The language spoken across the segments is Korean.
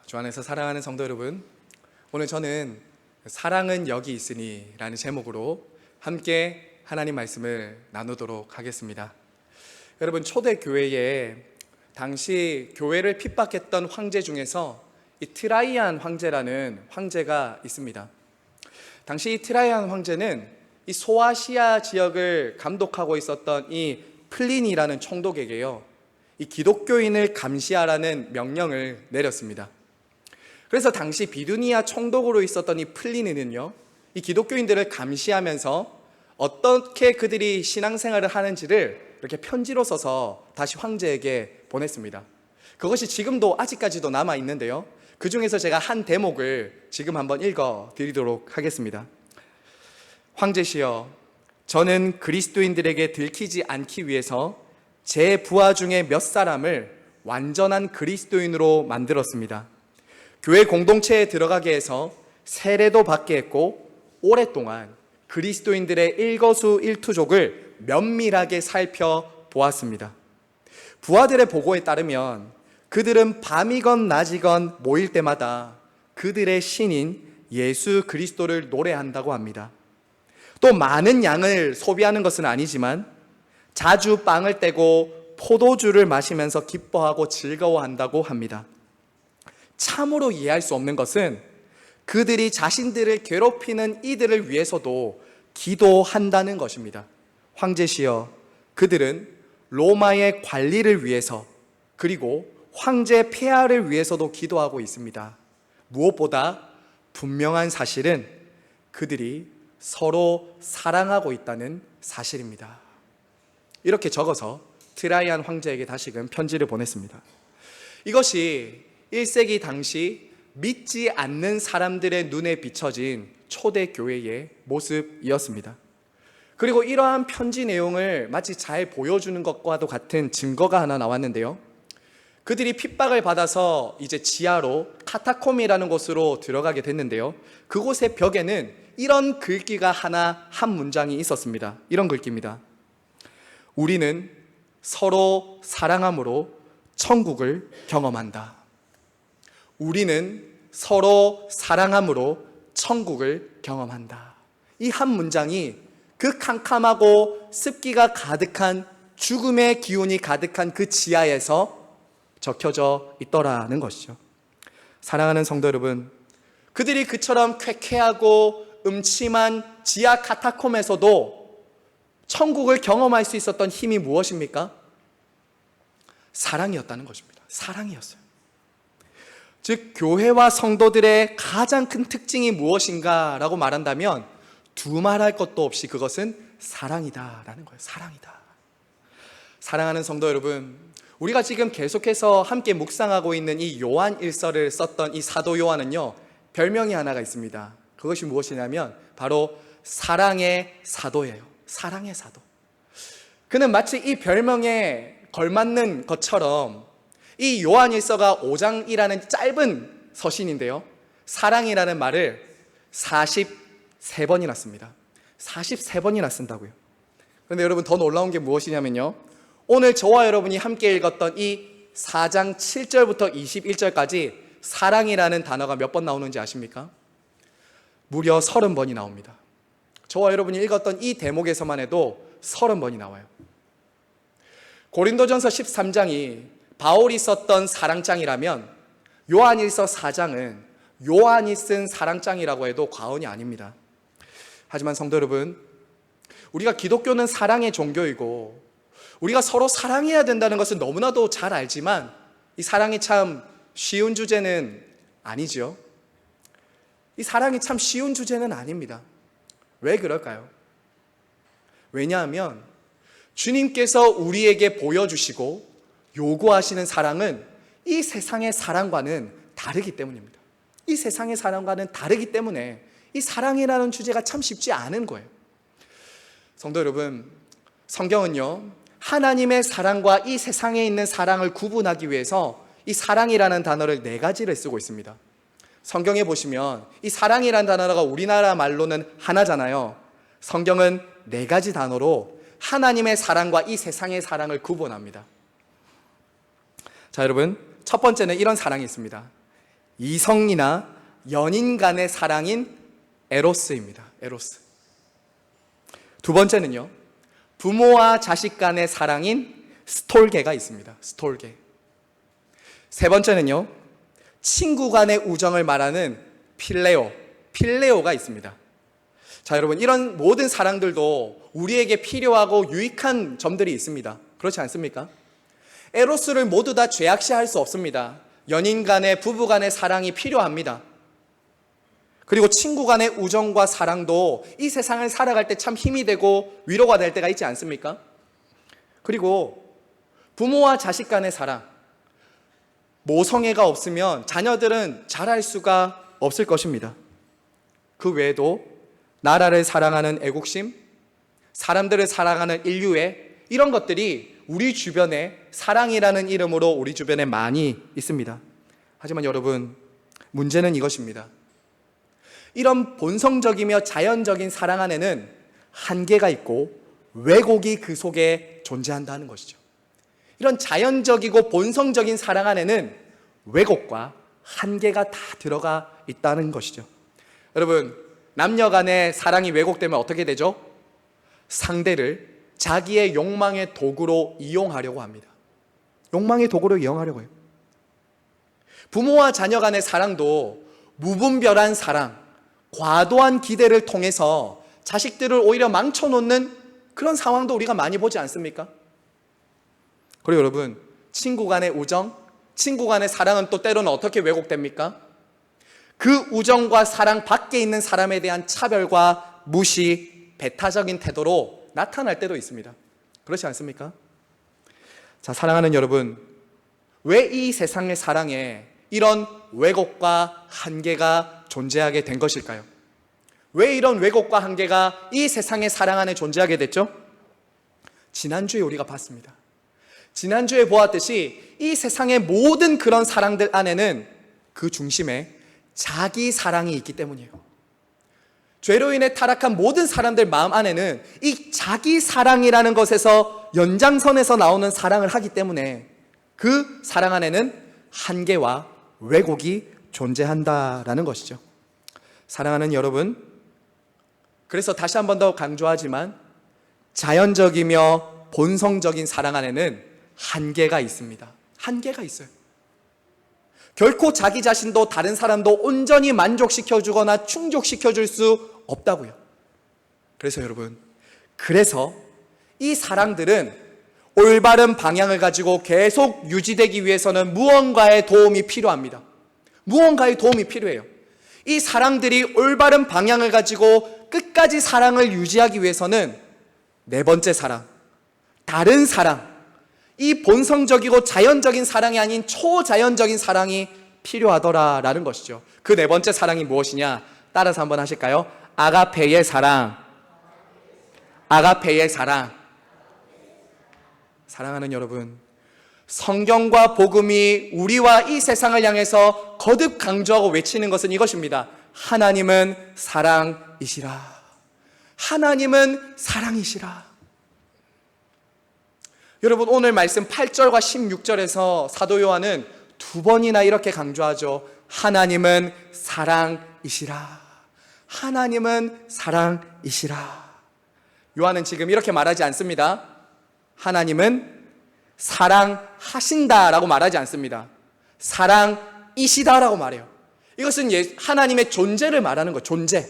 주 안에서 사랑하는 성도 여러분, 오늘 저는 사랑은 여기 있으니 라는 제목으로 함께 하나님 말씀을 나누도록 하겠습니다. 여러분, 초대교회에 당시 교회를 핍박했던 황제 중에서 이 트라이안 황제라는 황제가 있습니다. 당시 이 트라이안 황제는 이 소아시아 지역을 감독하고 있었던 이 플리니라는 총독에게요, 이 기독교인을 감시하라는 명령을 내렸습니다. 그래서 당시 비두니아 총독으로 있었던 이 플리니는요, 이 기독교인들을 감시하면서 어떻게 그들이 신앙생활을 하는지를 이렇게 편지로 써서 다시 황제에게 보냈습니다. 그것이 지금도 아직까지도 남아 있는데요, 그 중에서 제가 한 대목을 지금 한번 읽어 드리도록 하겠습니다. 황제시여, 저는 그리스도인들에게 들키지 않기 위해서 제 부하 중에 몇 사람을 완전한 그리스도인으로 만들었습니다. 교회 공동체에 들어가게 해서 세례도 받게 했고, 오랫동안 그리스도인들의 일거수일투족을 면밀하게 살펴보았습니다. 부하들의 보고에 따르면 그들은 밤이건 낮이건 모일 때마다 그들의 신인 예수 그리스도를 노래한다고 합니다. 또 많은 양을 소비하는 것은 아니지만 자주 빵을 떼고 포도주를 마시면서 기뻐하고 즐거워한다고 합니다. 참으로 이해할 수 없는 것은 그들이 자신들을 괴롭히는 이들을 위해서도 기도한다는 것입니다. 황제시여, 그들은 로마의 관리를 위해서, 그리고 황제 폐하를 위해서도 기도하고 있습니다. 무엇보다 분명한 사실은 그들이 서로 사랑하고 있다는 사실입니다. 이렇게 적어서 트라이안 황제에게 다시금 편지를 보냈습니다. 이것이 1세기 당시 믿지 않는 사람들의 눈에 비춰진 초대교회의 모습이었습니다. 그리고 이러한 편지 내용을 마치 잘 보여주는 것과도 같은 증거가 하나 나왔는데요, 그들이 핍박을 받아서 이제 지하로 카타콤이라는 곳으로 들어가게 됐는데요, 그곳의 벽에는 이런 글귀가 한 문장이 있었습니다. 이런 글귀입니다. 우리는 서로 사랑함으로 천국을 경험한다. 우리는 서로 사랑함으로 천국을 경험한다. 이 한 문장이 그 캄캄하고 습기가 가득한, 죽음의 기운이 가득한 그 지하에서 적혀져 있더라는 것이죠. 사랑하는 성도 여러분, 그들이 그처럼 쾌쾌하고 음침한 지하 카타콤에서도 천국을 경험할 수 있었던 힘이 무엇입니까? 사랑이었다는 것입니다. 사랑이었어요. 즉, 교회와 성도들의 가장 큰 특징이 무엇인가라고 말한다면 두말할 것도 없이 그것은 사랑이다라는 거예요. 사랑이다. 사랑하는 성도 여러분, 우리가 지금 계속해서 함께 묵상하고 있는 이 요한 일서를 썼던 이 사도 요한은요, 별명이 하나가 있습니다. 그것이 무엇이냐면 바로 사랑의 사도예요. 사랑의 사도. 그는 마치 이 별명에 걸맞는 것처럼 이 요한일서가 5장이라는 짧은 서신인데요, 사랑이라는 말을 43번이나 씁니다. 43번이나 쓴다고요. 그런데 여러분, 더 놀라운 게 무엇이냐면요, 오늘 저와 여러분이 함께 읽었던 이 4장 7절부터 21절까지 사랑이라는 단어가 몇 번 나오는지 아십니까? 무려 30번이 나옵니다. 저와 여러분이 읽었던 이 대목에서만 해도 30번이 나와요. 고린도전서 13장이 바울이 썼던 사랑장이라면 요한일서 4장은 요한이 쓴 사랑장이라고 해도 과언이 아닙니다. 하지만 성도 여러분, 우리가 기독교는 사랑의 종교이고 우리가 서로 사랑해야 된다는 것은 너무나도 잘 알지만 이 사랑이 참 쉬운 주제는 아니죠. 이 사랑이 참 쉬운 주제는 아닙니다. 왜 그럴까요? 왜냐하면 주님께서 우리에게 보여주시고 요구하시는 사랑은 이 세상의 사랑과는 다르기 때문입니다. 이 세상의 사랑과는 다르기 때문에 이 사랑이라는 주제가 참 쉽지 않은 거예요. 성도 여러분, 성경은요, 하나님의 사랑과 이 세상에 있는 사랑을 구분하기 위해서 이 사랑이라는 단어를 4가지를 쓰고 있습니다. 성경에 보시면 이 사랑이라는 단어가 우리나라 말로는 하나잖아요. 성경은 4가지 단어로 하나님의 사랑과 이 세상의 사랑을 구분합니다. 자, 여러분, 첫 번째는 이런 사랑이 있습니다. 이성이나 연인 간의 사랑인 에로스입니다. 에로스. 두 번째는요, 부모와 자식 간의 사랑인 스톨게가 있습니다. 스톨게. 세 번째는요, 친구 간의 우정을 말하는 필레오가 있습니다. 자, 여러분, 이런 모든 사랑들도 우리에게 필요하고 유익한 점들이 있습니다. 그렇지 않습니까? 에로스를 모두 다 죄악시할 수 없습니다. 연인 간의, 부부 간의 사랑이 필요합니다. 그리고 친구 간의 우정과 사랑도 이 세상을 살아갈 때 참 힘이 되고 위로가 될 때가 있지 않습니까? 그리고 부모와 자식 간의 사랑, 모성애가 없으면 자녀들은 자랄 수가 없을 것입니다. 그 외에도 나라를 사랑하는 애국심, 사람들을 사랑하는 인류애, 이런 것들이 우리 주변에 사랑이라는 이름으로 우리 주변에 많이 있습니다. 하지만 여러분, 문제는 이것입니다. 이런 본성적이며 자연적인 사랑 안에는 한계가 있고 왜곡이 그 속에 존재한다는 것이죠. 이런 자연적이고 본성적인 사랑 안에는 왜곡과 한계가 다 들어가 있다는 것이죠. 여러분, 남녀 간의 사랑이 왜곡되면 어떻게 되죠? 상대를 자기의 욕망의 도구로 이용하려고 합니다. 욕망의 도구로 이용하려고 해요. 부모와 자녀 간의 사랑도 무분별한 사랑, 과도한 기대를 통해서 자식들을 오히려 망쳐놓는 그런 상황도 우리가 많이 보지 않습니까? 그리고 여러분, 친구 간의 우정, 친구 간의 사랑은 또 때로는 어떻게 왜곡됩니까? 그 우정과 사랑 밖에 있는 사람에 대한 차별과 무시, 배타적인 태도로 나타날 때도 있습니다. 그렇지 않습니까? 자, 사랑하는 여러분, 왜 이 세상의 사랑에 이런 왜곡과 한계가 존재하게 된 것일까요? 왜 이런 왜곡과 한계가 이 세상의 사랑 안에 존재하게 됐죠? 지난주에 우리가 봤습니다. 지난주에 보았듯이 이 세상의 모든 그런 사랑들 안에는 그 중심에 자기 사랑이 있기 때문이에요. 죄로 인해 타락한 모든 사람들 마음 안에는 이 자기 사랑이라는 것에서 연장선에서 나오는 사랑을 하기 때문에 그 사랑 안에는 한계와 왜곡이 존재한다라는 것이죠. 사랑하는 여러분, 그래서 다시 한 번 더 강조하지만 자연적이며 본성적인 사랑 안에는 한계가 있습니다. 한계가 있어요. 결코 자기 자신도 다른 사람도 온전히 만족시켜주거나 충족시켜줄 수 없다고요. 그래서 여러분, 그래서 이 사랑들은 올바른 방향을 가지고 계속 유지되기 위해서는 무언가의 도움이 필요합니다. 무언가의 도움이 필요해요. 이 사랑들이 올바른 방향을 가지고 끝까지 사랑을 유지하기 위해서는 네 번째 사랑, 다른 사랑, 이 본성적이고 자연적인 사랑이 아닌 초자연적인 사랑이 필요하더라라는 것이죠. 그 네 번째 사랑이 무엇이냐? 따라서 한번 하실까요? 아가페의 사랑. 아가페의 사랑. 사랑하는 여러분, 성경과 복음이 우리와 이 세상을 향해서 거듭 강조하고 외치는 것은 이것입니다. 하나님은 사랑이시라. 하나님은 사랑이시라. 여러분, 오늘 말씀 8절과 16절에서 사도 요한은 두 번이나 이렇게 강조하죠. 하나님은 사랑이시라. 하나님은 사랑이시라. 요한은 지금 이렇게 말하지 않습니다. 하나님은 사랑하신다라고 말하지 않습니다. 사랑이시다라고 말해요. 이것은 하나님의 존재를 말하는 거예요. 존재.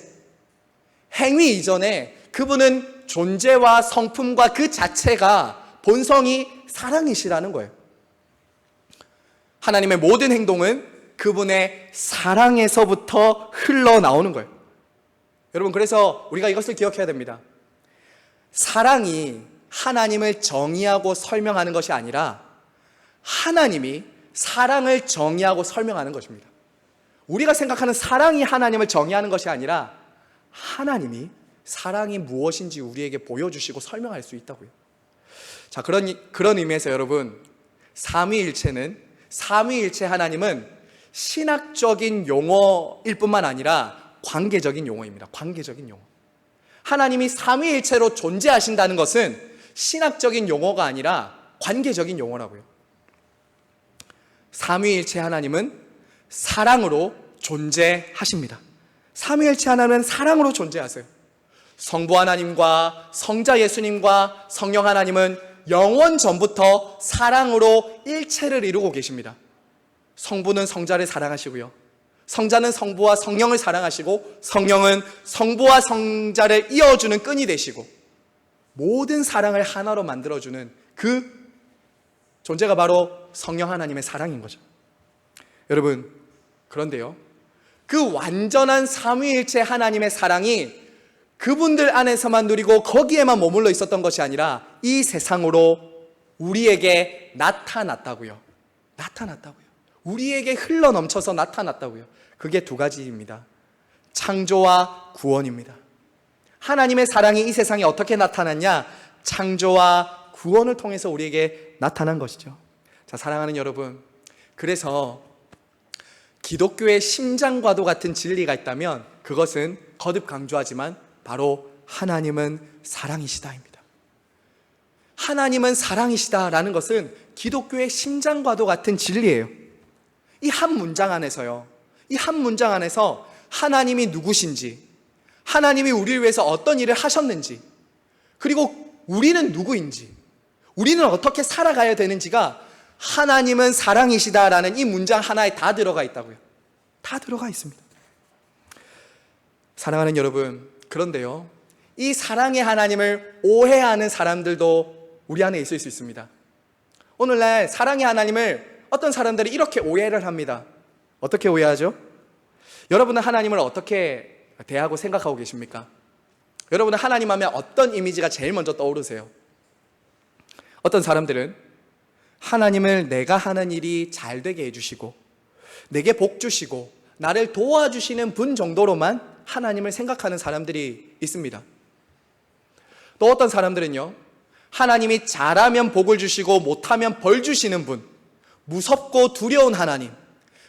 행위 이전에 그분은 존재와 성품과 그 자체가 본성이 사랑이시라는 거예요. 하나님의 모든 행동은 그분의 사랑에서부터 흘러나오는 거예요. 여러분, 그래서 우리가 이것을 기억해야 됩니다. 사랑이 하나님을 정의하고 설명하는 것이 아니라 하나님이 사랑을 정의하고 설명하는 것입니다. 우리가 생각하는 사랑이 하나님을 정의하는 것이 아니라 하나님이 사랑이 무엇인지 우리에게 보여주시고 설명할 수 있다고요. 자, 그런 의미에서 여러분, 삼위일체 하나님은 신학적인 용어일 뿐만 아니라 관계적인 용어입니다. 관계적인 용어. 하나님이 삼위일체로 존재하신다는 것은 신학적인 용어가 아니라 관계적인 용어라고요. 삼위일체 하나님은 사랑으로 존재하십니다. 삼위일체 하나님은 사랑으로 존재하세요. 성부 하나님과 성자 예수님과 성령 하나님은 영원 전부터 사랑으로 일체를 이루고 계십니다. 성부는 성자를 사랑하시고요, 성자는 성부와 성령을 사랑하시고, 성령은 성부와 성자를 이어주는 끈이 되시고, 모든 사랑을 하나로 만들어주는 그 존재가 바로 성령 하나님의 사랑인 거죠. 여러분, 그런데요, 그 완전한 삼위일체 하나님의 사랑이 그분들 안에서만 누리고 거기에만 머물러 있었던 것이 아니라 이 세상으로 우리에게 나타났다고요. 우리에게 흘러 넘쳐서 나타났다고요. 그게 두 가지입니다. 창조와 구원입니다. 하나님의 사랑이 이 세상에 어떻게 나타났냐? 창조와 구원을 통해서 우리에게 나타난 것이죠. 자, 사랑하는 여러분, 그래서 기독교의 심장과도 같은 진리가 있다면 그것은 거듭 강조하지만 바로 하나님은 사랑이시다입니다. 하나님은 사랑이시다라는 것은 기독교의 심장과도 같은 진리예요. 이 한 문장 안에서요, 이 한 문장 안에서 하나님이 누구신지, 하나님이 우리를 위해서 어떤 일을 하셨는지, 그리고 우리는 누구인지, 우리는 어떻게 살아가야 되는지가 하나님은 사랑이시다라는 이 문장 하나에 다 들어가 있다고요. 다 들어가 있습니다. 사랑하는 여러분, 그런데요, 이 사랑의 하나님을 오해하는 사람들도 우리 안에 있을 수 있습니다. 오늘날 사랑의 하나님을 어떤 사람들이 이렇게 오해를 합니다. 어떻게 오해하죠? 여러분은 하나님을 어떻게 대하고 생각하고 계십니까? 여러분은 하나님 하면 어떤 이미지가 제일 먼저 떠오르세요? 어떤 사람들은 하나님을 내가 하는 일이 잘 되게 해주시고, 내게 복 주시고, 나를 도와주시는 분 정도로만 하나님을 생각하는 사람들이 있습니다. 또 어떤 사람들은요, 하나님이 잘하면 복을 주시고 못하면 벌 주시는 분, 무섭고 두려운 하나님,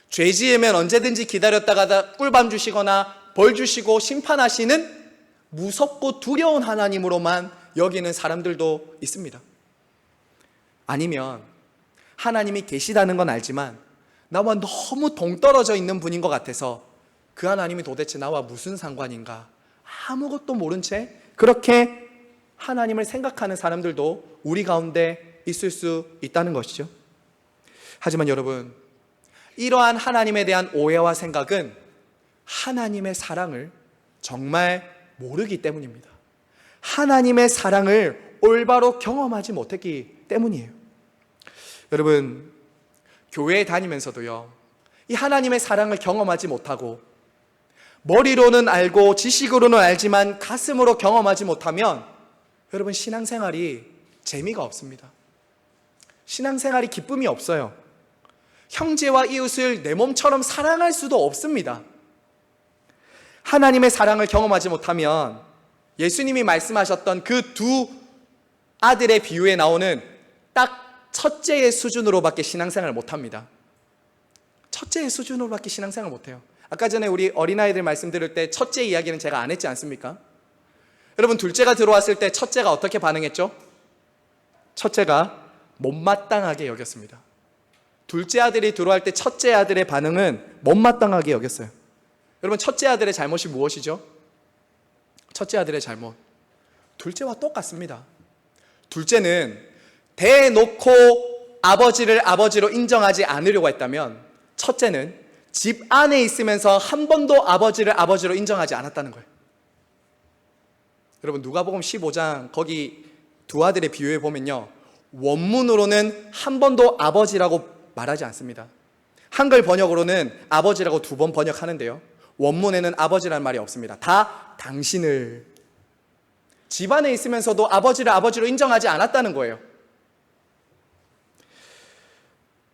죄 지으면 언제든지 기다렸다가 꿀밤 주시거나 벌 주시고 심판하시는 무섭고 두려운 하나님으로만 여기는 사람들도 있습니다. 아니면 하나님이 계시다는 건 알지만 나와 너무 동떨어져 있는 분인 것 같아서 그 하나님이 도대체 나와 무슨 상관인가, 아무것도 모른 채 그렇게 하나님을 생각하는 사람들도 우리 가운데 있을 수 있다는 것이죠. 하지만 여러분, 이러한 하나님에 대한 오해와 생각은 하나님의 사랑을 정말 모르기 때문입니다. 하나님의 사랑을 올바로 경험하지 못했기 때문이에요. 여러분, 교회에 다니면서도요, 이 하나님의 사랑을 경험하지 못하고 머리로는 알고 지식으로는 알지만 가슴으로 경험하지 못하면 여러분, 신앙생활이 재미가 없습니다. 신앙생활이 기쁨이 없어요. 형제와 이웃을 내 몸처럼 사랑할 수도 없습니다. 하나님의 사랑을 경험하지 못하면 예수님이 말씀하셨던 그 두 아들의 비유에 나오는 딱 첫째의 수준으로밖에 신앙생활을 못합니다. 첫째의 수준으로밖에 신앙생활을 못해요. 아까 전에 우리 어린아이들 말씀 들을 때 첫째 이야기는 제가 안 했지 않습니까? 여러분, 둘째가 들어왔을 때 첫째가 어떻게 반응했죠? 첫째가 못마땅하게 여겼습니다. 둘째 아들이 들어갈 때 첫째 아들의 반응은 못마땅하게 여겼어요. 여러분, 첫째 아들의 잘못이 무엇이죠? 첫째 아들의 잘못, 둘째와 똑같습니다. 둘째는 대놓고 아버지를 아버지로 인정하지 않으려고 했다면, 첫째는 집 안에 있으면서 한 번도 아버지를 아버지로 인정하지 않았다는 거예요. 여러분, 누가복음 15장 거기 두 아들의 비유에 보면요, 원문으로는 한 번도 아버지라고 말하지 않습니다. 한글 번역으로는 아버지라고 두 번 번역하는데요, 원문에는 아버지라는 말이 없습니다. 다 당신을, 집안에 있으면서도 아버지를 아버지로 인정하지 않았다는 거예요.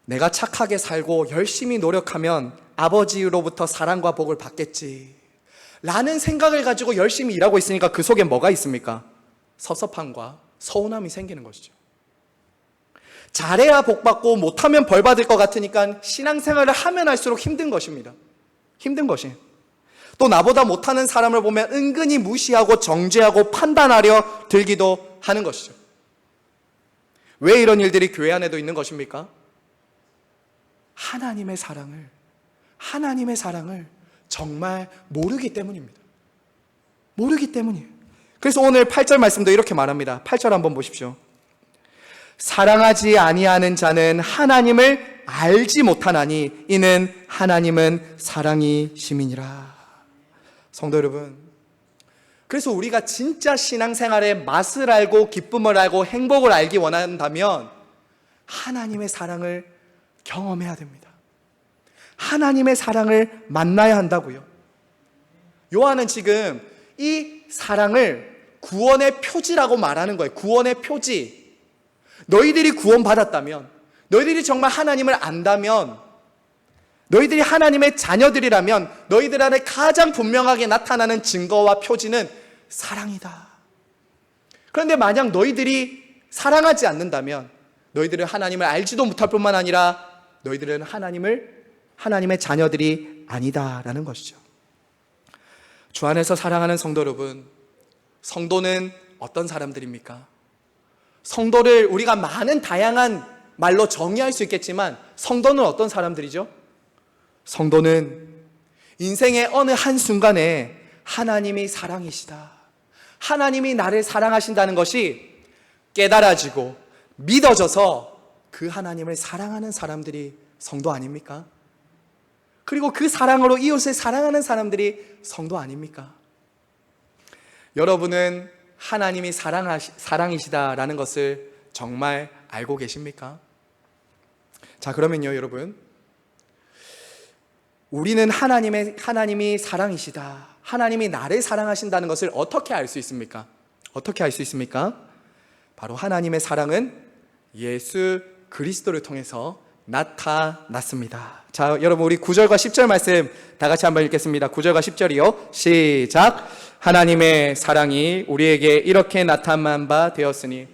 내가 착하게 살고 열심히 노력하면 아버지로부터 사랑과 복을 받겠지 라는 생각을 가지고 열심히 일하고 있으니까 그 속에 뭐가 있습니까? 섭섭함과 서운함이 생기는 것이죠. 잘해야 복 받고 못하면 벌 받을 것 같으니까 신앙생활을 하면 할수록 힘든 것입니다. 힘든 것이. 또 나보다 못하는 사람을 보면 은근히 무시하고 정죄하고 판단하려 들기도 하는 것이죠. 왜 이런 일들이 교회 안에도 있는 것입니까? 하나님의 사랑을 하나님의 사랑을 정말 모르기 때문입니다. 모르기 때문이에요. 그래서 오늘 8절 말씀도 이렇게 말합니다. 8절 한번 보십시오. 사랑하지 아니하는 자는 하나님을 알지 못하나니 이는 하나님은 사랑이심이니라. 성도 여러분, 그래서 우리가 진짜 신앙생활의 맛을 알고 기쁨을 알고 행복을 알기 원한다면 하나님의 사랑을 경험해야 됩니다. 하나님의 사랑을 만나야 한다고요. 요한은 지금 이 사랑을 구원의 표지라고 말하는 거예요. 구원의 표지. 너희들이 구원받았다면, 너희들이 정말 하나님을 안다면, 너희들이 하나님의 자녀들이라면 너희들 안에 가장 분명하게 나타나는 증거와 표지는 사랑이다. 그런데 만약 너희들이 사랑하지 않는다면 너희들은 하나님을 알지도 못할 뿐만 아니라 너희들은 하나님의 자녀들이 아니다라는 것이죠. 주 안에서 사랑하는 성도 여러분, 성도는 어떤 사람들입니까? 성도를 우리가 많은 다양한 말로 정의할 수 있겠지만 성도는 어떤 사람들이죠? 성도는 인생의 어느 한순간에 하나님이 사랑이시다, 하나님이 나를 사랑하신다는 것이 깨달아지고 믿어져서 그 하나님을 사랑하는 사람들이 성도 아닙니까? 그리고 그 사랑으로 이웃을 사랑하는 사람들이 성도 아닙니까? 여러분은 하나님이 사랑이시다라는 것을 정말 알고 계십니까? 자, 그러면요, 여러분, 우리는 하나님이 사랑이시다, 하나님이 나를 사랑하신다는 것을 어떻게 알 수 있습니까? 어떻게 알 수 있습니까? 바로 하나님의 사랑은 예수 그리스도를 통해서 나타났습니다. 자, 여러분, 우리 9절과 10절 말씀 다 같이 한번 읽겠습니다. 9절과 10절이요. 시작. 하나님의 사랑이 우리에게 이렇게 나타난 바 되었으니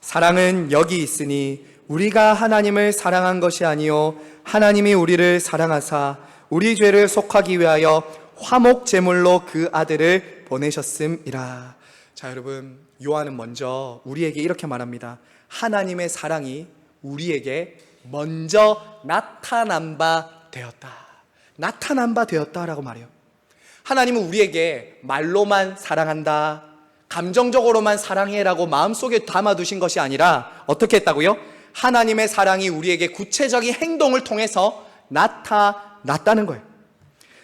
사랑은 여기 있으니 우리가 하나님을 사랑한 것이 아니요 하나님이 우리를 사랑하사 우리 죄를 속하기 위하여 화목 제물로 그 아들을 보내셨음이라. 자, 여러분, 요한은 먼저 우리에게 이렇게 말합니다. 하나님의 사랑이 우리에게 먼저 나타난 바 되었다. 나타난 바 되었다라고 말해요. 하나님은 우리에게 말로만 사랑한다, 감정적으로만 사랑해라고 마음속에 담아두신 것이 아니라 어떻게 했다고요? 하나님의 사랑이 우리에게 구체적인 행동을 통해서 나타났다는 거예요.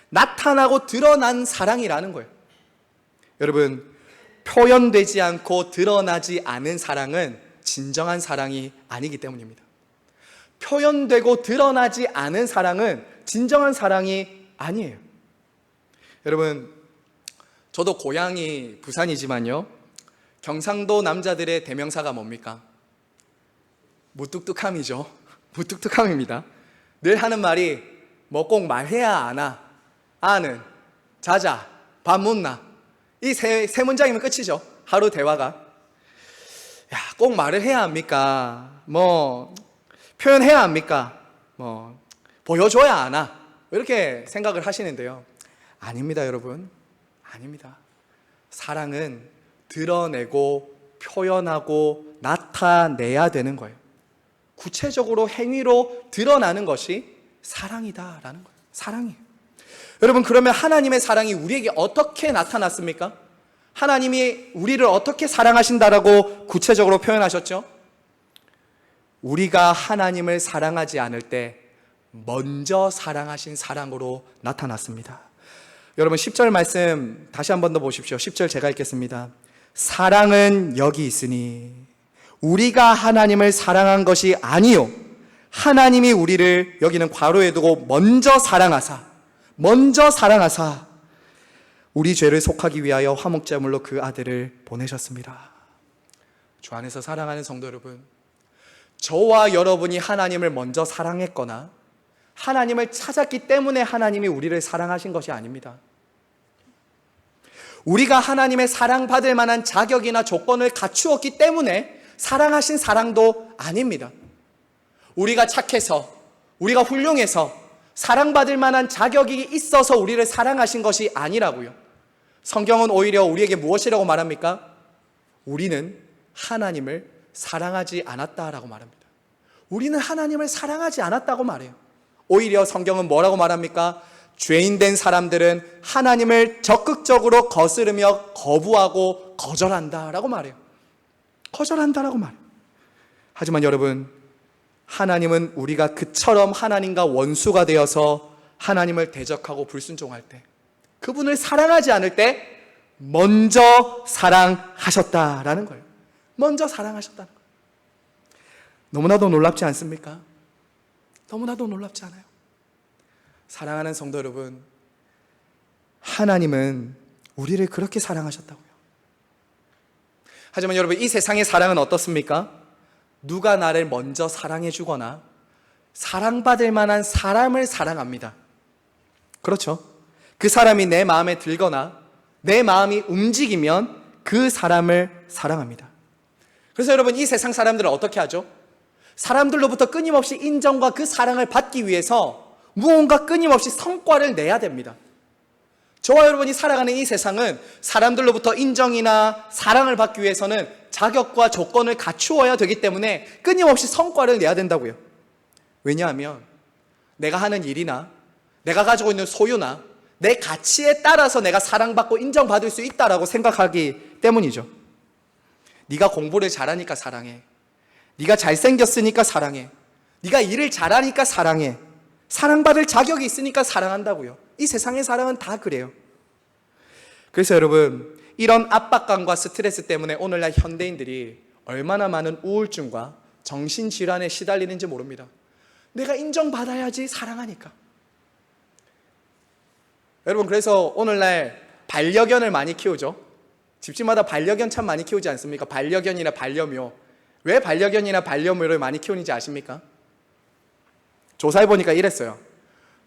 나타나고 드러난 사랑이라는 거예요. 여러분, 표현되지 않고 드러나지 않은 사랑은 진정한 사랑이 아니기 때문입니다. 표현되고 드러나지 않은 사랑은 진정한 사랑이 아니에요. 여러분, 저도 고향이 부산이지만요, 경상도 남자들의 대명사가 뭡니까? 무뚝뚝함이죠. 무뚝뚝함입니다. 늘 하는 말이 뭐 꼭 말해야 아나, 아는, 자자, 밥 묻나, 이 세 문장이면 끝이죠. 하루 대화가. 야, 꼭 말을 해야 합니까? 뭐 표현해야 합니까? 뭐 보여줘야 하나? 이렇게 생각을 하시는데요, 아닙니다, 여러분. 아닙니다. 사랑은 드러내고 표현하고 나타내야 되는 거예요. 구체적으로 행위로 드러나는 것이 사랑이다라는 거예요. 사랑이에요. 여러분, 그러면 하나님의 사랑이 우리에게 어떻게 나타났습니까? 하나님이 우리를 어떻게 사랑하신다라고 구체적으로 표현하셨죠? 우리가 하나님을 사랑하지 않을 때 먼저 사랑하신 사랑으로 나타났습니다. 여러분, 10절 말씀 다시 한 번 더 보십시오. 10절 제가 읽겠습니다. 사랑은 여기 있으니 우리가 하나님을 사랑한 것이 아니요 하나님이 우리를, 여기는 괄호에 두고, 먼저 사랑하사 우리 죄를 속하기 위하여 화목제물로 그 아들을 보내셨습니다. 주 안에서 사랑하는 성도 여러분, 저와 여러분이 하나님을 먼저 사랑했거나 하나님을 찾았기 때문에 하나님이 우리를 사랑하신 것이 아닙니다. 우리가 하나님의 사랑받을 만한 자격이나 조건을 갖추었기 때문에 사랑하신 사랑도 아닙니다. 우리가 착해서, 우리가 훌륭해서 사랑받을 만한 자격이 있어서 우리를 사랑하신 것이 아니라고요. 성경은 오히려 우리에게 무엇이라고 말합니까? 우리는 하나님을 사랑하지 않았다라고 말합니다. 우리는 하나님을 사랑하지 않았다고 말해요. 오히려 성경은 뭐라고 말합니까? 죄인된 사람들은 하나님을 적극적으로 거스르며 거부하고 거절한다라고 말해요. 거절한다라고 말해요. 하지만 여러분, 하나님은 우리가 그처럼 하나님과 원수가 되어서 하나님을 대적하고 불순종할 때, 그분을 사랑하지 않을 때 먼저 사랑하셨다라는 거예요. 먼저 사랑하셨다는 거예요. 너무나도 놀랍지 않습니까? 너무나도 놀랍지 않아요? 사랑하는 성도 여러분, 하나님은 우리를 그렇게 사랑하셨다고요. 하지만 여러분, 이 세상의 사랑은 어떻습니까? 누가 나를 먼저 사랑해 주거나 사랑받을 만한 사람을 사랑합니다. 그렇죠? 그 사람이 내 마음에 들거나 내 마음이 움직이면 그 사람을 사랑합니다. 그래서 여러분, 이 세상 사람들은 어떻게 하죠? 사람들로부터 끊임없이 인정과 그 사랑을 받기 위해서 무언가 끊임없이 성과를 내야 됩니다. 저와 여러분이 살아가는 이 세상은 사람들로부터 인정이나 사랑을 받기 위해서는 자격과 조건을 갖추어야 되기 때문에 끊임없이 성과를 내야 된다고요. 왜냐하면 내가 하는 일이나 내가 가지고 있는 소유나 내 가치에 따라서 내가 사랑받고 인정받을 수 있다라고 생각하기 때문이죠. 네가 공부를 잘하니까 사랑해. 네가 잘생겼으니까 사랑해. 네가 일을 잘하니까 사랑해. 사랑받을 자격이 있으니까 사랑한다고요. 이 세상의 사랑은 다 그래요. 그래서 여러분, 이런 압박감과 스트레스 때문에 오늘날 현대인들이 얼마나 많은 우울증과 정신질환에 시달리는지 모릅니다. 내가 인정받아야지 사랑하니까. 여러분, 그래서 오늘날 반려견을 많이 키우죠. 집집마다 반려견 참 많이 키우지 않습니까? 반려견이나 반려묘. 왜 반려견이나 반려묘를 많이 키우는지 아십니까? 조사해보니까 이랬어요.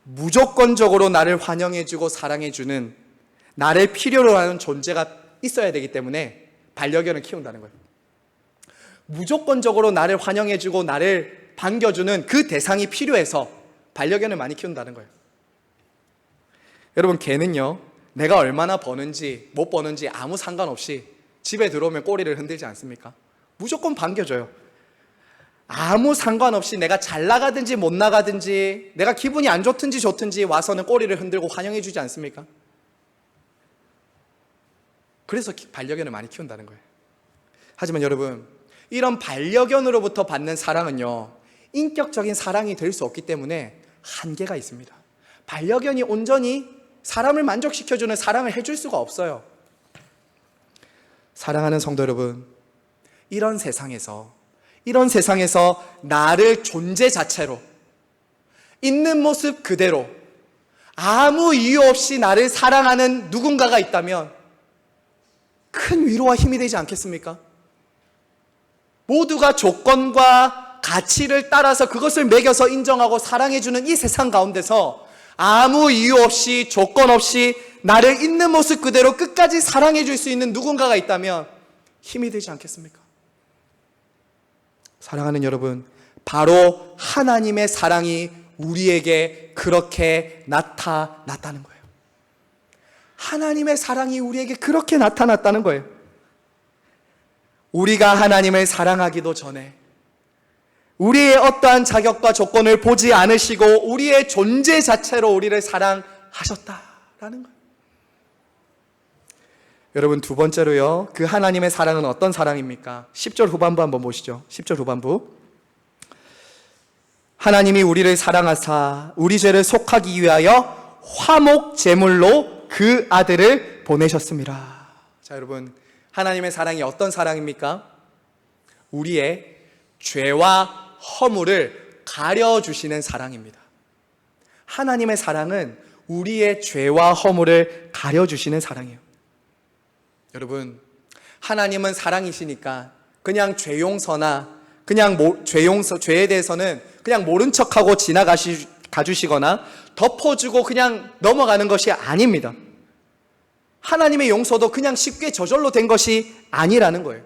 무조건적으로 나를 환영해주고 사랑해주는, 나를 필요로 하는 존재가 있어야 되기 때문에 반려견을 키운다는 거예요. 무조건적으로 나를 환영해주고 나를 반겨주는 그 대상이 필요해서 반려견을 많이 키운다는 거예요. 여러분, 개는요, 내가 얼마나 버는지 못 버는지 아무 상관없이 집에 들어오면 꼬리를 흔들지 않습니까? 무조건 반겨줘요. 아무 상관없이 내가 잘 나가든지 못 나가든지 내가 기분이 안 좋든지 좋든지 와서는 꼬리를 흔들고 환영해 주지 않습니까? 그래서 반려견을 많이 키운다는 거예요. 하지만 여러분, 이런 반려견으로부터 받는 사랑은요, 인격적인 사랑이 될 수 없기 때문에 한계가 있습니다. 반려견이 온전히 사람을 만족시켜주는 사랑을 해줄 수가 없어요. 사랑하는 성도 여러분, 이런 세상에서 나를 존재 자체로 있는 모습 그대로 아무 이유 없이 나를 사랑하는 누군가가 있다면 큰 위로와 힘이 되지 않겠습니까? 모두가 조건과 가치를 따라서 그것을 매겨서 인정하고 사랑해주는 이 세상 가운데서 아무 이유 없이 조건 없이 나를 있는 모습 그대로 끝까지 사랑해줄 수 있는 누군가가 있다면 힘이 되지 않겠습니까? 사랑하는 여러분, 바로 하나님의 사랑이 우리에게 그렇게 나타났다는 거예요. 하나님의 사랑이 우리에게 그렇게 나타났다는 거예요. 우리가 하나님을 사랑하기도 전에 우리의 어떠한 자격과 조건을 보지 않으시고 우리의 존재 자체로 우리를 사랑하셨다라는 거예요. 여러분, 두 번째로요, 그 하나님의 사랑은 어떤 사랑입니까? 10절 후반부 한번 보시죠. 10절 후반부. 하나님이 우리를 사랑하사 우리 죄를 속하기 위하여 화목 제물로 그 아들을 보내셨습니다. 자, 여러분, 하나님의 사랑이 어떤 사랑입니까? 우리의 죄와 허물을 가려주시는 사랑입니다. 하나님의 사랑은 우리의 죄와 허물을 가려주시는 사랑이에요. 여러분, 하나님은 사랑이시니까 그냥 죄 용서나 죄에 대해서는 그냥 모른 척하고 가주시거나 덮어주고 그냥 넘어가는 것이 아닙니다. 하나님의 용서도 그냥 쉽게 저절로 된 것이 아니라는 거예요.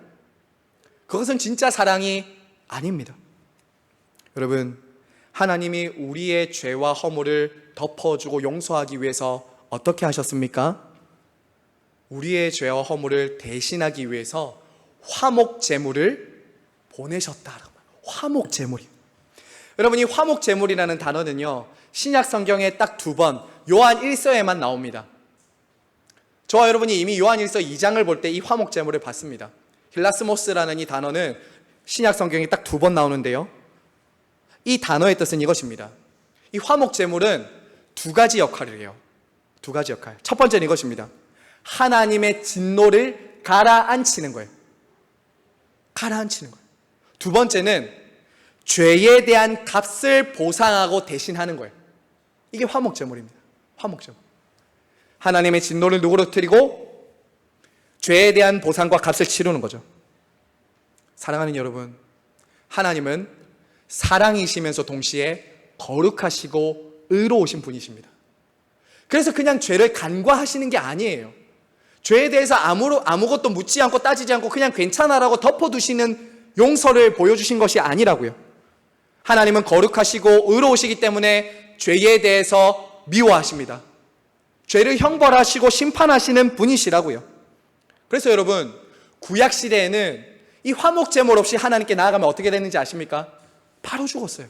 그것은 진짜 사랑이 아닙니다. 여러분, 하나님이 우리의 죄와 허물을 덮어주고 용서하기 위해서 어떻게 하셨습니까? 우리의 죄와 허물을 대신하기 위해서 화목 제물을 보내셨다. 화목 제물이. 여러분, 이 화목 제물이라는 단어는요, 신약 성경에 딱 2번 요한 1서에만 나옵니다. 저와 여러분이 이미 요한 1서 2장을 볼 때 이 화목 제물을 봤습니다. 힐라스모스라는 이 단어는 신약 성경에 딱 2번 나오는데요, 이 단어의 뜻은 이것입니다. 이 화목 제물은 2가지 역할을 해요. 2가지 역할. 첫 번째는 이것입니다. 하나님의 진노를 가라앉히는 거예요. 가라앉히는 거예요. 2번째는 죄에 대한 값을 보상하고 대신하는 거예요. 이게 화목 제물입니다. 화목 제물. 하나님의 진노를 누그러뜨리고 죄에 대한 보상과 값을 치르는 거죠. 사랑하는 여러분, 하나님은 사랑이시면서 동시에 거룩하시고 의로우신 분이십니다. 그래서 그냥 죄를 간과하시는 게 아니에요. 죄에 대해서 아무것도 묻지 않고 따지지 않고 그냥 괜찮아라고 덮어두시는 용서를 보여주신 것이 아니라고요. 하나님은 거룩하시고 의로우시기 때문에 죄에 대해서 미워하십니다. 죄를 형벌하시고 심판하시는 분이시라고요. 그래서 여러분, 구약시대에는 이 화목제물 없이 하나님께 나아가면 어떻게 됐는지 아십니까? 바로 죽었어요.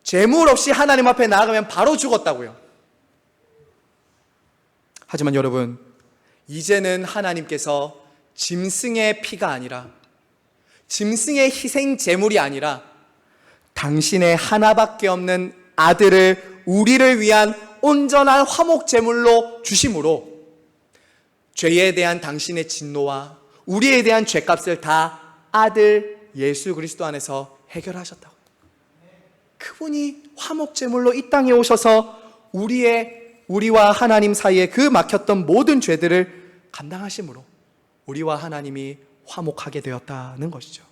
제물 없이 하나님 앞에 나아가면 바로 죽었다고요. 하지만 여러분, 이제는 하나님께서 짐승의 피가 아니라, 짐승의 희생 제물이 아니라 당신의 하나밖에 없는 아들을 우리를 위한 온전한 화목 제물로 주심으로 죄에 대한 당신의 진노와 우리에 대한 죄값을 다 아들 예수 그리스도 안에서 해결하셨다고. 그분이 화목 제물로 이 땅에 오셔서 우리와 하나님 사이에 그 막혔던 모든 죄들을 감당하심으로 우리와 하나님이 화목하게 되었다는 것이죠.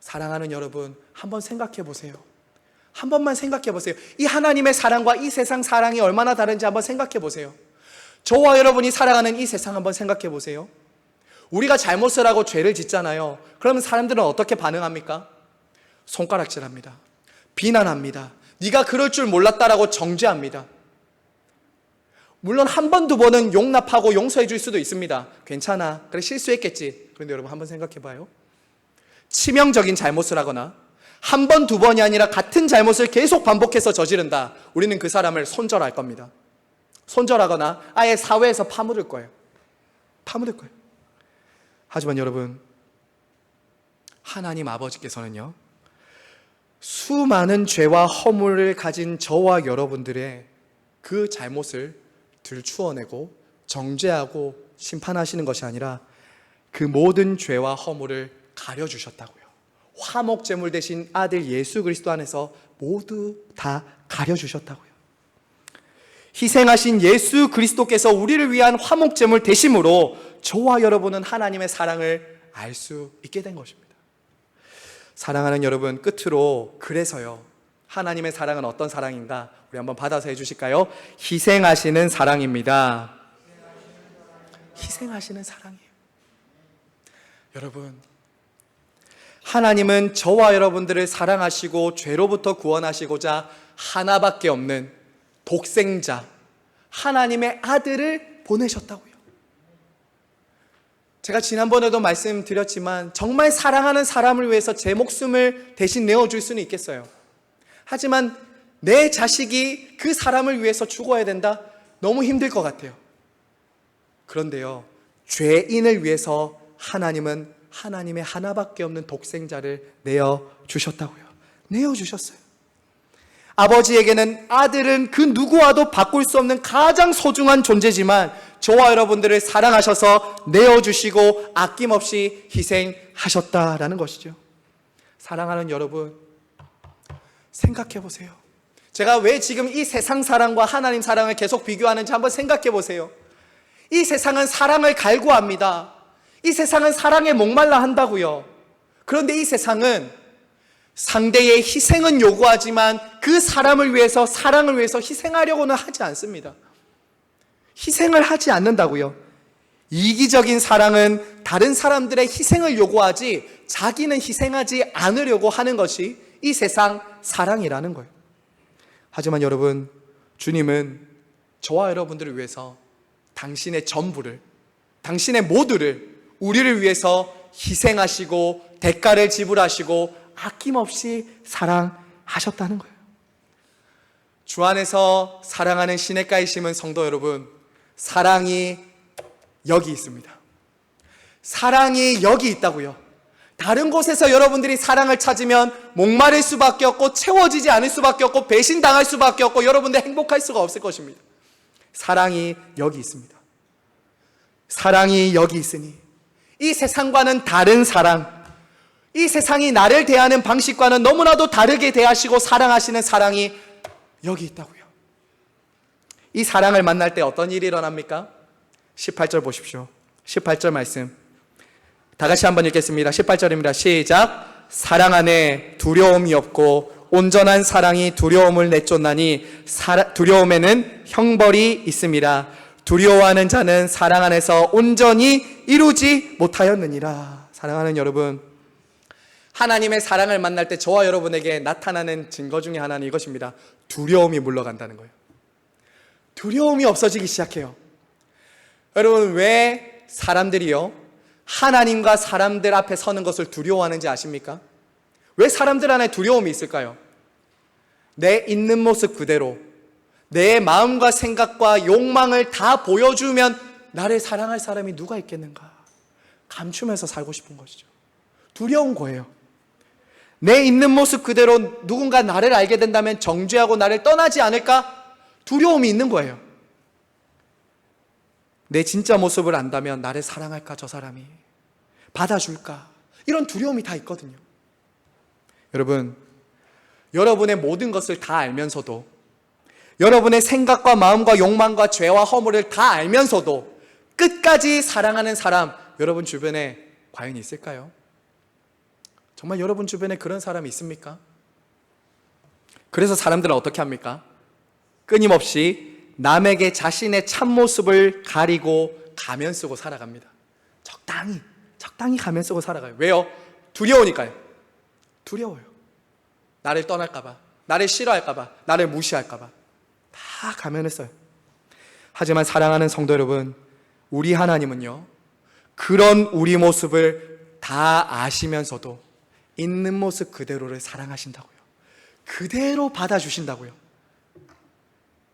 사랑하는 여러분, 한번 생각해 보세요. 한 번만 생각해 보세요. 이 하나님의 사랑과 이 세상 사랑이 얼마나 다른지 한번 생각해 보세요. 저와 여러분이 살아가는 이 세상 한번 생각해 보세요. 우리가 잘못을 하고 죄를 짓잖아요. 그러면 사람들은 어떻게 반응합니까? 손가락질합니다. 비난합니다. 네가 그럴 줄 몰랐다라고 정죄합니다. 물론 한 번, 두 번은 용납하고 용서해 줄 수도 있습니다. 괜찮아, 그래 실수했겠지. 그런데 여러분 한번 생각해 봐요. 치명적인 잘못을 하거나 한 번, 두 번이 아니라 같은 잘못을 계속 반복해서 저지른다. 우리는 그 사람을 손절할 겁니다. 손절하거나 아예 사회에서 파묻을 거예요. 파묻을 거예요. 하지만 여러분, 하나님 아버지께서는요, 수많은 죄와 허물을 가진 저와 여러분들의 그 잘못을 들추어내고 정죄하고 심판하시는 것이 아니라 그 모든 죄와 허물을 가려주셨다고요. 화목제물 되신 아들 예수 그리스도 안에서 모두 다 가려주셨다고요. 희생하신 예수 그리스도께서 우리를 위한 화목제물 되심으로 저와 여러분은 하나님의 사랑을 알 수 있게 된 것입니다. 사랑하는 여러분, 끝으로 그래서요, 하나님의 사랑은 어떤 사랑인가? 우리 한번 받아서 해주실까요? 희생하시는 사랑입니다. 희생하시는 사랑이에요. 여러분, 하나님은 저와 여러분들을 사랑하시고 죄로부터 구원하시고자 하나밖에 없는 독생자, 하나님의 아들을 보내셨다고요. 제가 지난번에도 말씀드렸지만 정말 사랑하는 사람을 위해서 제 목숨을 대신 내어줄 수는 있겠어요. 하지만 내 자식이 그 사람을 위해서 죽어야 된다? 너무 힘들 것 같아요. 그런데요, 죄인을 위해서 하나님은 하나님의 하나밖에 없는 독생자를 내어주셨다고요. 내어주셨어요. 아버지에게는 아들은 그 누구와도 바꿀 수 없는 가장 소중한 존재지만 저와 여러분들을 사랑하셔서 내어주시고 아낌없이 희생하셨다라는 것이죠. 사랑하는 여러분, 생각해 보세요. 제가 왜 지금 이 세상 사랑과 하나님 사랑을 계속 비교하는지 한번 생각해 보세요. 이 세상은 사랑을 갈구합니다. 이 세상은 사랑에 목말라 한다고요. 그런데 이 세상은 상대의 희생은 요구하지만 그 사람을 위해서, 사랑을 위해서 희생하려고는 하지 않습니다. 희생을 하지 않는다고요. 이기적인 사랑은 다른 사람들의 희생을 요구하지 자기는 희생하지 않으려고 하는 것이 이 세상 사랑이라는 거예요. 하지만 여러분, 주님은 저와 여러분들을 위해서 당신의 전부를, 당신의 모두를 우리를 위해서 희생하시고 대가를 지불하시고 아낌없이 사랑하셨다는 거예요. 주 안에서 사랑하는 시냇가에 심은 성도 여러분, 사랑이 여기 있습니다. 사랑이 여기 있다고요. 다른 곳에서 여러분들이 사랑을 찾으면 목마를 수밖에 없고 채워지지 않을 수밖에 없고 배신당할 수밖에 없고 여러분들 행복할 수가 없을 것입니다. 사랑이 여기 있습니다. 사랑이 여기 있으니 이 세상과는 다른 사랑, 이 세상이 나를 대하는 방식과는 너무나도 다르게 대하시고 사랑하시는 사랑이 여기 있다고요. 이 사랑을 만날 때 어떤 일이 일어납니까? 18절 보십시오. 18절 말씀 다 같이 한번 읽겠습니다. 18절입니다. 시작. 사랑 안에 두려움이 없고 온전한 사랑이 두려움을 내쫓나니 두려움에는 형벌이 있음이라. 두려워하는 자는 사랑 안에서 온전히 이루지 못하였느니라. 사랑하는 여러분, 하나님의 사랑을 만날 때 저와 여러분에게 나타나는 증거 중에 하나는 이것입니다. 두려움이 물러간다는 거예요. 두려움이 없어지기 시작해요. 여러분, 왜 사람들이요 하나님과 사람들 앞에 서는 것을 두려워하는지 아십니까? 왜 사람들 안에 두려움이 있을까요? 내 있는 모습 그대로 내 마음과 생각과 욕망을 다 보여주면 나를 사랑할 사람이 누가 있겠는가? 감추면서 살고 싶은 것이죠. 두려운 거예요. 내 있는 모습 그대로 누군가 나를 알게 된다면 정죄하고 나를 떠나지 않을까? 두려움이 있는 거예요. 내 진짜 모습을 안다면 나를 사랑할까? 저 사람이 받아줄까? 이런 두려움이 다 있거든요. 여러분, 여러분의 모든 것을 다 알면서도, 여러분의 생각과 마음과 욕망과 죄와 허물을 다 알면서도 끝까지 사랑하는 사람 여러분 주변에 과연 있을까요? 정말 여러분 주변에 그런 사람이 있습니까? 그래서 사람들은 어떻게 합니까? 끊임없이 남에게 자신의 참모습을 가리고 가면 쓰고 살아갑니다. 적당히 가면 쓰고 살아가요. 왜요? 두려우니까요. 두려워요. 나를 떠날까봐, 나를 싫어할까봐, 나를 무시할까봐 다 가면을 써요. 하지만 사랑하는 성도 여러분, 우리 하나님은요 그런 우리 모습을 다 아시면서도 있는 모습 그대로를 사랑하신다고요. 그대로 받아주신다고요.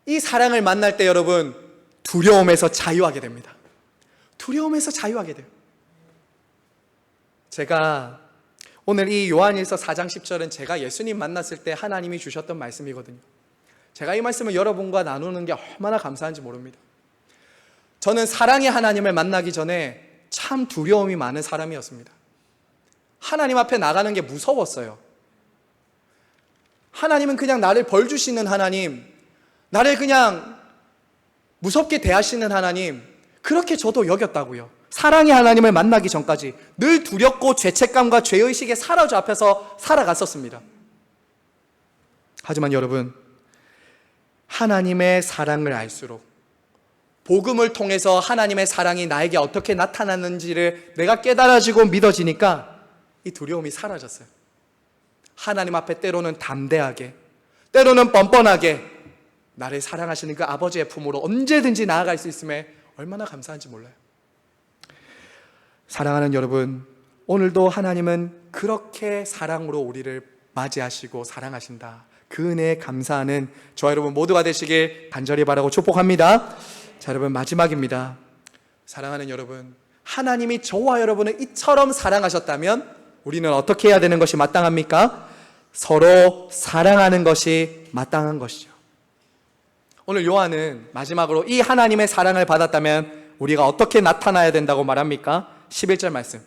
이 사랑을 만날 때 여러분 두려움에서 자유하게 됩니다. 두려움에서 자유하게 돼요. 제가 오늘 이 요한일서 4장 10절은 제가 예수님 만났을 때 하나님이 주셨던 말씀이거든요. 제가 이 말씀을 여러분과 나누는 게 얼마나 감사한지 모릅니다. 저는 사랑의 하나님을 만나기 전에 참 두려움이 많은 사람이었습니다. 하나님 앞에 나가는 게 무서웠어요. 하나님은 그냥 나를 벌 주시는 하나님, 나를 그냥 무섭게 대하시는 하나님, 그렇게 저도 여겼다고요. 사랑의 하나님을 만나기 전까지 늘 두렵고 죄책감과 죄의식에 사로잡 앞에서 살아갔었습니다. 하지만 여러분, 하나님의 사랑을 알수록, 복음을 통해서 하나님의 사랑이 나에게 어떻게 나타났는지를 내가 깨달아지고 믿어지니까 이 두려움이 사라졌어요. 하나님 앞에 때로는 담대하게, 때로는 뻔뻔하게 나를 사랑하시는 그 아버지의 품으로 언제든지 나아갈 수 있음에 얼마나 감사한지 몰라요. 사랑하는 여러분, 오늘도 하나님은 그렇게 사랑으로 우리를 맞이하시고 사랑하신다. 그 은혜에 감사하는 저와 여러분 모두가 되시길 간절히 바라고 축복합니다. 자, 여러분 마지막입니다. 사랑하는 여러분, 하나님이 저와 여러분을 이처럼 사랑하셨다면 우리는 어떻게 해야 되는 것이 마땅합니까? 서로 사랑하는 것이 마땅한 것이죠. 오늘 요한은 마지막으로 이 하나님의 사랑을 받았다면 우리가 어떻게 나타나야 된다고 말합니까? 11절 말씀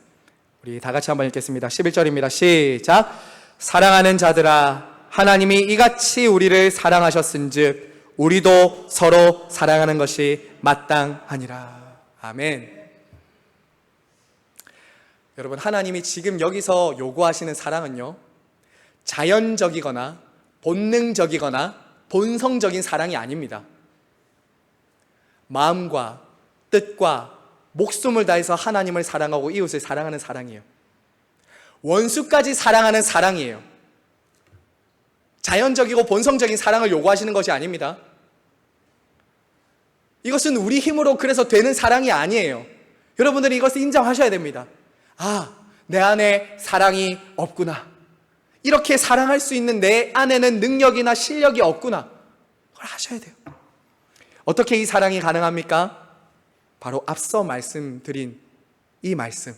우리 다 같이 한번 읽겠습니다. 11절입니다. 시작. 사랑하는 자들아, 하나님이 이같이 우리를 사랑하셨은즉 우리도 서로 사랑하는 것이 마땅하니라. 아멘. 여러분, 하나님이 지금 여기서 요구하시는 사랑은요 자연적이거나 본능적이거나 본성적인 사랑이 아닙니다. 마음과 뜻과 목숨을 다해서 하나님을 사랑하고 이웃을 사랑하는 사랑이에요. 원수까지 사랑하는 사랑이에요. 자연적이고 본성적인 사랑을 요구하시는 것이 아닙니다. 이것은 우리 힘으로 그래서 되는 사랑이 아니에요. 여러분들이 이것을 인정하셔야 됩니다. 아, 내 안에 사랑이 없구나. 이렇게 사랑할 수 있는 내 안에는 능력이나 실력이 없구나. 그걸 하셔야 돼요. 어떻게 이 사랑이 가능합니까? 바로 앞서 말씀드린 이 말씀.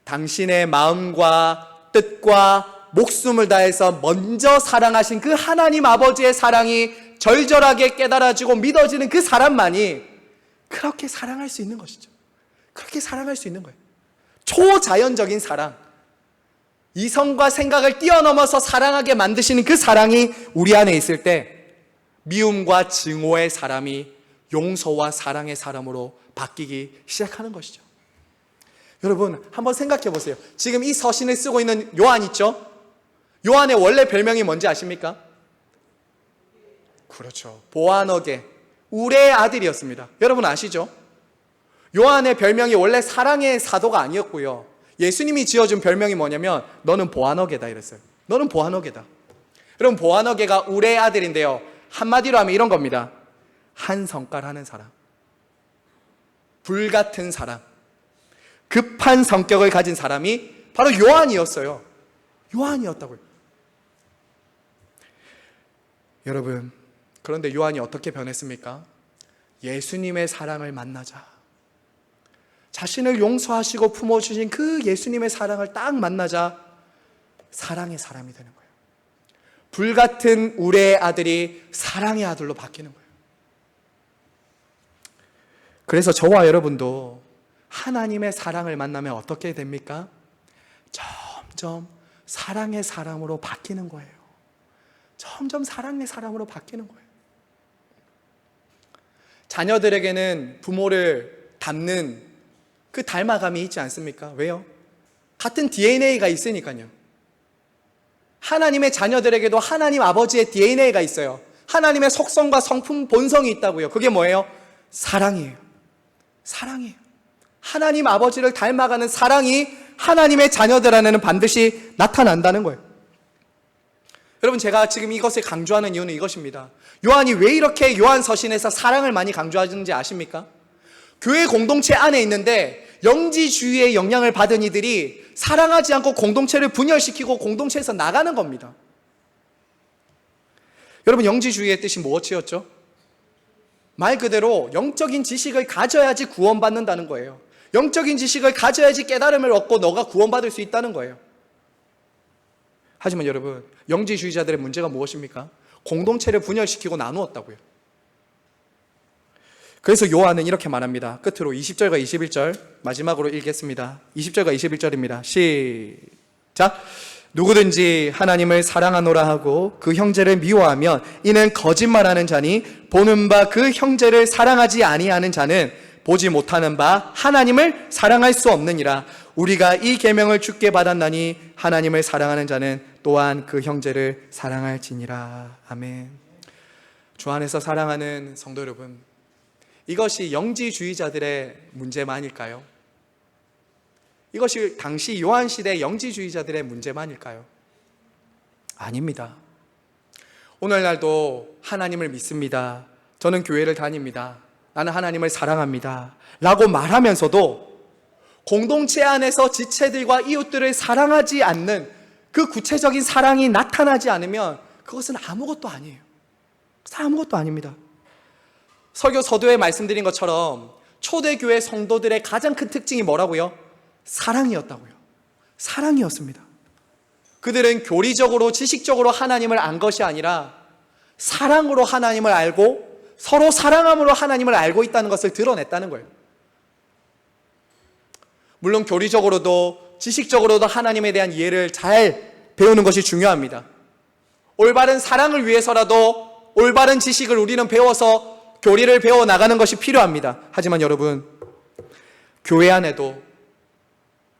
당신의 마음과 뜻과 목숨을 다해서 먼저 사랑하신 그 하나님 아버지의 사랑이 절절하게 깨달아지고 믿어지는 그 사람만이 그렇게 사랑할 수 있는 것이죠. 그렇게 사랑할 수 있는 거예요. 초자연적인 사랑, 이성과 생각을 뛰어넘어서 사랑하게 만드시는 그 사랑이 우리 안에 있을 때 미움과 증오의 사람이 용서와 사랑의 사람으로 바뀌기 시작하는 것이죠. 여러분, 한번 생각해 보세요. 지금 이 서신을 쓰고 있는 요한 있죠? 요한의 원래 별명이 뭔지 아십니까? 그렇죠. 보아너게, 울의 아들이었습니다. 여러분 아시죠? 요한의 별명이 원래 사랑의 사도가 아니었고요. 예수님이 지어준 별명이 뭐냐면 너는 보아너게다 이랬어요. 너는 보아너게다. 여러분, 보아너게가 울의 아들인데요. 한마디로 하면 이런 겁니다. 한 성깔 하는 사람, 불같은 사람, 급한 성격을 가진 사람이 바로 요한이었어요. 요한이었다고요. 여러분, 그런데 요한이 어떻게 변했습니까? 예수님의 사랑을 만나자, 자신을 용서하시고 품어주신 그 예수님의 사랑을 딱 만나자 사랑의 사람이 되는 거예요. 불같은 울의 아들이 사랑의 아들로 바뀌는 거예요. 그래서 저와 여러분도 하나님의 사랑을 만나면 어떻게 됩니까? 점점 사랑의 사람으로 바뀌는 거예요. 점점 사랑의 사람으로 바뀌는 거예요. 자녀들에게는 부모를 닮는 그 닮아감이 있지 않습니까? 왜요? 같은 DNA가 있으니까요. 하나님의 자녀들에게도 하나님 아버지의 DNA가 있어요. 하나님의 속성과 성품, 본성이 있다고요. 그게 뭐예요? 사랑이에요. 사랑이에요. 하나님 아버지를 닮아가는 사랑이 하나님의 자녀들 안에는 반드시 나타난다는 거예요. 여러분, 제가 지금 이것을 강조하는 이유는 이것입니다. 요한이 왜 이렇게 요한 서신에서 사랑을 많이 강조하는지 아십니까? 교회 공동체 안에 있는데 영지주의의 영향을 받은 이들이 사랑하지 않고 공동체를 분열시키고 공동체에서 나가는 겁니다. 여러분, 영지주의의 뜻이 무엇이었죠? 말 그대로 영적인 지식을 가져야지 구원받는다는 거예요. 영적인 지식을 가져야지 깨달음을 얻고 너가 구원받을 수 있다는 거예요. 하지만 여러분, 영지주의자들의 문제가 무엇입니까? 공동체를 분열시키고 나누었다고요. 그래서 요한은 이렇게 말합니다. 끝으로 20절과 21절 마지막으로 읽겠습니다. 20절과 21절입니다. 시작. 누구든지 하나님을 사랑하노라 하고 그 형제를 미워하면 이는 거짓말하는 자니 보는 바 그 형제를 사랑하지 아니하는 자는 보지 못하는 바 하나님을 사랑할 수 없느니라. 우리가 이 계명을 주께 받았나니 하나님을 사랑하는 자는 또한 그 형제를 사랑할지니라. 아멘. 주 안에서 사랑하는 성도 여러분, 이것이 영지주의자들의 문제만일까요? 이것이 당시 요한시대 영지주의자들의 문제만일까요? 아닙니다. 오늘날도 하나님을 믿습니다. 저는 교회를 다닙니다. 나는 하나님을 사랑합니다. 라고 말하면서도 공동체 안에서 지체들과 이웃들을 사랑하지 않는 그 구체적인 사랑이 나타나지 않으면 그것은 아무것도 아니에요. 아무것도 아닙니다. 설교 서두에 말씀드린 것처럼 초대교회 성도들의 가장 큰 특징이 뭐라고요? 사랑이었다고요. 사랑이었습니다. 그들은 교리적으로 지식적으로 하나님을 안 것이 아니라 사랑으로 하나님을 알고 서로 사랑함으로 하나님을 알고 있다는 것을 드러냈다는 거예요. 물론 교리적으로도 지식적으로도 하나님에 대한 이해를 잘 배우는 것이 중요합니다. 올바른 사랑을 위해서라도 올바른 지식을 우리는 배워서 교리를 배워 나가는 것이 필요합니다. 하지만 여러분, 교회 안에도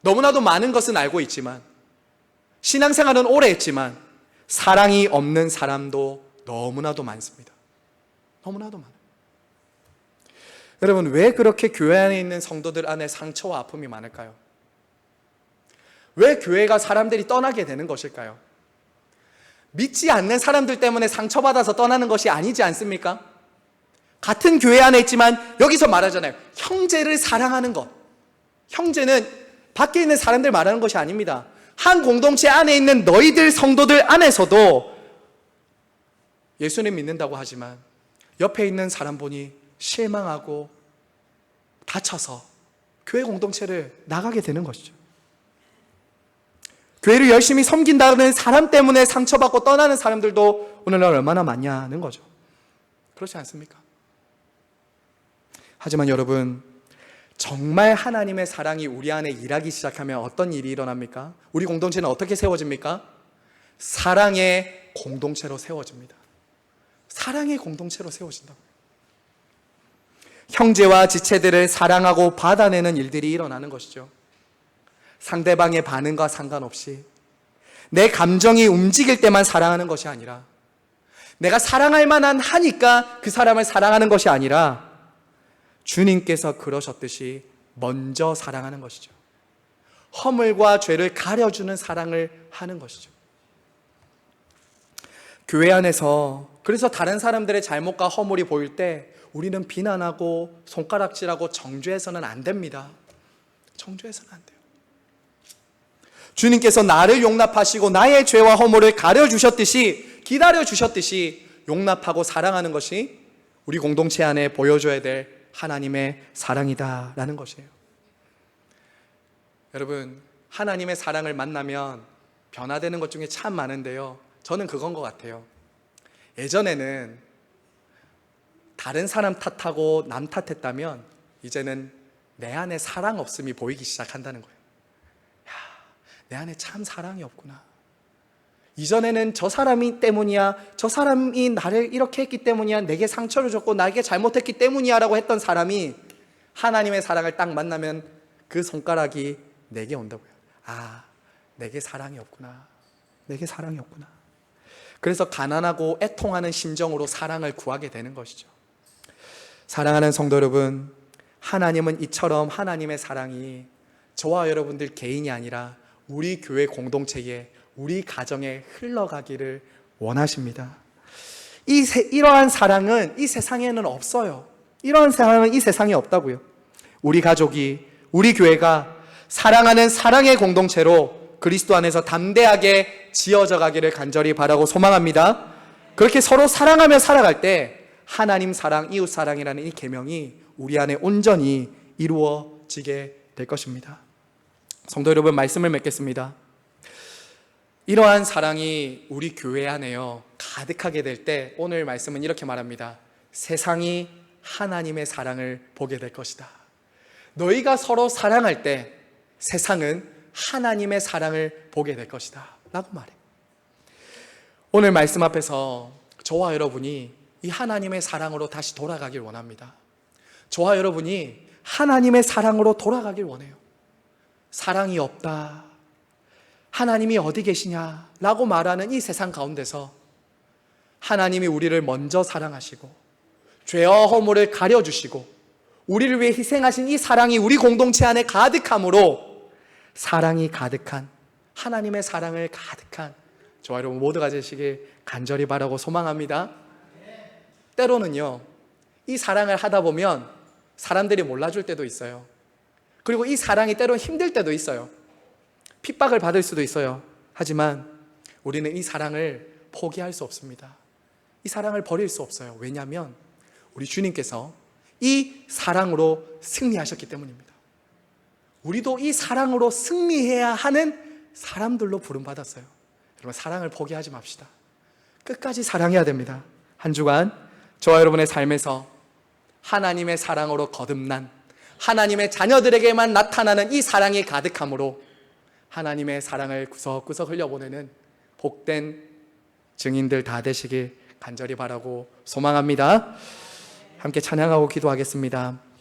너무나도 많은 것은 알고 있지만, 신앙생활은 오래 했지만 사랑이 없는 사람도 너무나도 많습니다. 너무나도 많아요. 여러분, 왜 그렇게 교회 안에 있는 성도들 안에 상처와 아픔이 많을까요? 왜 교회가 사람들이 떠나게 되는 것일까요? 믿지 않는 사람들 때문에 상처받아서 떠나는 것이 아니지 않습니까? 같은 교회 안에 있지만 여기서 말하잖아요. 형제를 사랑하는 것. 형제는 밖에 있는 사람들 말하는 것이 아닙니다. 한 공동체 안에 있는 너희들 성도들 안에서도 예수님 믿는다고 하지만 옆에 있는 사람 보니 실망하고 다쳐서 교회 공동체를 나가게 되는 것이죠. 교회를 열심히 섬긴다는 사람 때문에 상처받고 떠나는 사람들도 오늘날 얼마나 많냐는 거죠. 그렇지 않습니까? 하지만 여러분, 정말 하나님의 사랑이 우리 안에 일하기 시작하면 어떤 일이 일어납니까? 우리 공동체는 어떻게 세워집니까? 사랑의 공동체로 세워집니다. 사랑의 공동체로 세워진다고. 형제와 지체들을 사랑하고 받아내는 일들이 일어나는 것이죠. 상대방의 반응과 상관없이 내 감정이 움직일 때만 사랑하는 것이 아니라, 내가 사랑할 만한 하니까 그 사람을 사랑하는 것이 아니라 주님께서 그러셨듯이 먼저 사랑하는 것이죠. 허물과 죄를 가려주는 사랑을 하는 것이죠. 교회 안에서 그래서 다른 사람들의 잘못과 허물이 보일 때 우리는 비난하고 손가락질하고 정죄해서는 안 됩니다. 정죄해서는 안 돼요. 주님께서 나를 용납하시고 나의 죄와 허물을 가려주셨듯이, 기다려주셨듯이 용납하고 사랑하는 것이 우리 공동체 안에 보여줘야 될 하나님의 사랑이다라는 것이에요. 여러분, 하나님의 사랑을 만나면 변화되는 것 중에 참 많은데요, 저는 그건 것 같아요. 예전에는 다른 사람 탓하고 남 탓했다면 이제는 내 안에 사랑 없음이 보이기 시작한다는 거예요. 야, 내 안에 참 사랑이 없구나. 이전에는 저 사람이 때문이야, 저 사람이 나를 이렇게 했기 때문이야, 내게 상처를 줬고 나에게 잘못했기 때문이야 라고 했던 사람이 하나님의 사랑을 딱 만나면 그 손가락이 내게 온다고요. 아, 내게 사랑이 없구나. 내게 사랑이 없구나. 그래서 가난하고 애통하는 심정으로 사랑을 구하게 되는 것이죠. 사랑하는 성도 여러분, 하나님은 이처럼 하나님의 사랑이 저와 여러분들 개인이 아니라 우리 교회 공동체에, 우리 가정에 흘러가기를 원하십니다. 이러한 사랑은 이 세상에는 없어요. 이러한 사랑은 이 세상에 없다고요. 우리 가족이, 우리 교회가 사랑하는 사랑의 공동체로 그리스도 안에서 담대하게 지어져 가기를 간절히 바라고 소망합니다. 그렇게 서로 사랑하며 살아갈 때 하나님 사랑, 이웃 사랑이라는 이 계명이 우리 안에 온전히 이루어지게 될 것입니다. 성도 여러분, 말씀을 맺겠습니다. 이러한 사랑이 우리 교회 안에요 가득하게 될 때 오늘 말씀은 이렇게 말합니다. 세상이 하나님의 사랑을 보게 될 것이다. 너희가 서로 사랑할 때 세상은 하나님의 사랑을 보게 될 것이다 라고 말해요. 오늘 말씀 앞에서 저와 여러분이 이 하나님의 사랑으로 다시 돌아가길 원합니다. 저와 여러분이 하나님의 사랑으로 돌아가길 원해요. 사랑이 없다, 하나님이 어디 계시냐 라고 말하는 이 세상 가운데서 하나님이 우리를 먼저 사랑하시고 죄와 허물을 가려주시고 우리를 위해 희생하신 이 사랑이 우리 공동체 안에 가득함으로 사랑이 가득한, 하나님의 사랑을 가득한 저와 여러분 모두가 되시길 간절히 바라고 소망합니다. 때로는요, 이 사랑을 하다 보면 사람들이 몰라줄 때도 있어요. 그리고 이 사랑이 때로 힘들 때도 있어요. 핍박을 받을 수도 있어요. 하지만 우리는 이 사랑을 포기할 수 없습니다. 이 사랑을 버릴 수 없어요. 왜냐하면 우리 주님께서 이 사랑으로 승리하셨기 때문입니다. 우리도 이 사랑으로 승리해야 하는 사람들로 부름받았어요. 여러분, 사랑을 포기하지 맙시다. 끝까지 사랑해야 됩니다. 한 주간 저와 여러분의 삶에서 하나님의 사랑으로 거듭난, 하나님의 자녀들에게만 나타나는 이 사랑이 가득함으로 하나님의 사랑을 구석구석 흘려보내는 복된 증인들 다 되시길 간절히 바라고 소망합니다. 함께 찬양하고 기도하겠습니다.